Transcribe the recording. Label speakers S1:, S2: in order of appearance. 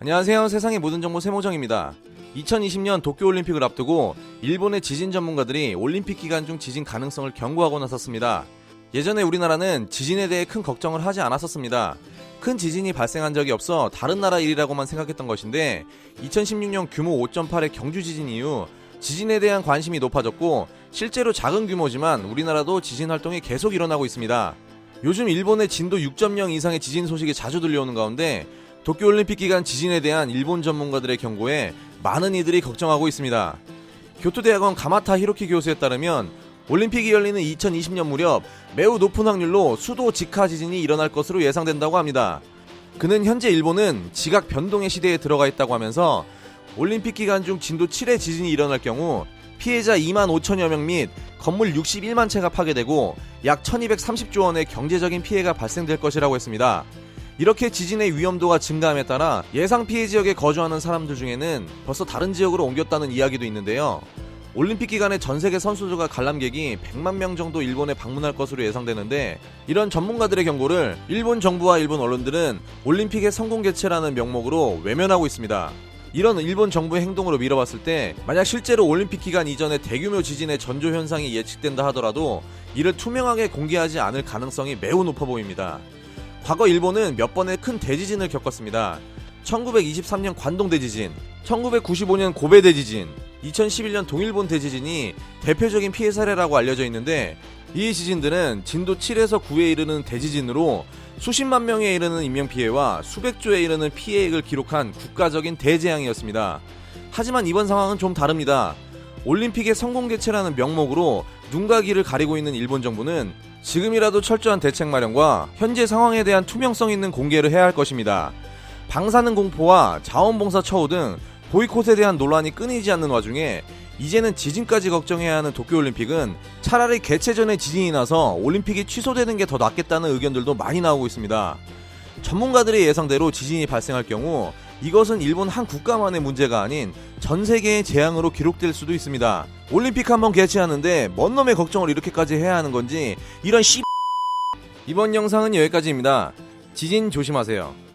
S1: 안녕하세요. 세상의 모든 정보 세모정입니다. 2020년 도쿄올림픽을 앞두고 일본의 지진 전문가들이 올림픽 기간 중 지진 가능성을 경고하고 나섰습니다. 예전에 우리나라는 지진에 대해 큰 걱정을 하지 않았었습니다. 큰 지진이 발생한 적이 없어 다른 나라 일이라고만 생각했던 것인데 2016년 규모 5.8의 경주 지진 이후 지진에 대한 관심이 높아졌고 실제로 작은 규모지만 우리나라도 지진 활동이 계속 일어나고 있습니다. 요즘 일본의 진도 6.0 이상의 지진 소식이 자주 들려오는 가운데 도쿄올림픽 기간 지진에 대한 일본 전문가들의 경고에 많은 이들이 걱정하고 있습니다. 교토대학원 가마타 히로키 교수에 따르면 올림픽이 열리는 2020년 무렵 매우 높은 확률로 수도 직하 지진이 일어날 것으로 예상된다고 합니다. 그는 현재 일본은 지각 변동의 시대에 들어가 있다고 하면서 올림픽 기간 중 진도 7의 지진이 일어날 경우 피해자 2만 5천여 명 및 건물 61만 채가 파괴되고 약 1230조 원의 경제적인 피해가 발생될 것이라고 했습니다. 이렇게 지진의 위험도가 증가함에 따라 예상 피해 지역에 거주하는 사람들 중에는 벌써 다른 지역으로 옮겼다는 이야기도 있는데요. 올림픽 기간에 전세계 선수들과 관람객이 100만 명 정도 일본에 방문할 것으로 예상되는데 이런 전문가들의 경고를 일본 정부와 일본 언론들은 올림픽의 성공 개최라는 명목으로 외면하고 있습니다. 이런 일본 정부의 행동으로 미뤄봤을 때 만약 실제로 올림픽 기간 이전에 대규모 지진의 전조 현상이 예측된다 하더라도 이를 투명하게 공개하지 않을 가능성이 매우 높아 보입니다. 과거 일본은 몇 번의 큰 대지진을 겪었습니다. 1923년 관동 대지진, 1995년 고베 대지진, 2011년 동일본 대지진이 대표적인 피해 사례라고 알려져 있는데 이 지진들은 진도 7에서 9에 이르는 대지진으로 수십만 명에 이르는 인명피해와 수백조에 이르는 피해액을 기록한 국가적인 대재앙이었습니다. 하지만 이번 상황은 좀 다릅니다. 올림픽의 성공 개최라는 명목으로 눈과 귀를 가리고 있는 일본 정부는 지금이라도 철저한 대책 마련과 현재 상황에 대한 투명성 있는 공개를 해야 할 것입니다. 방사능 공포와 자원봉사 처우 등 보이콧에 대한 논란이 끊이지 않는 와중에 이제는 지진까지 걱정해야 하는 도쿄올림픽은 차라리 개최 전에 지진이 나서 올림픽이 취소되는 게 더 낫겠다는 의견들도 많이 나오고 있습니다. 전문가들의 예상대로 지진이 발생할 경우 이것은 일본 한 국가만의 문제가 아닌 전 세계의 재앙으로 기록될 수도 있습니다. 올림픽 한번 개최하는데 뭔 놈의 걱정을 이렇게까지 해야 하는 건지 이런 이번 영상은 여기까지입니다. 지진 조심하세요.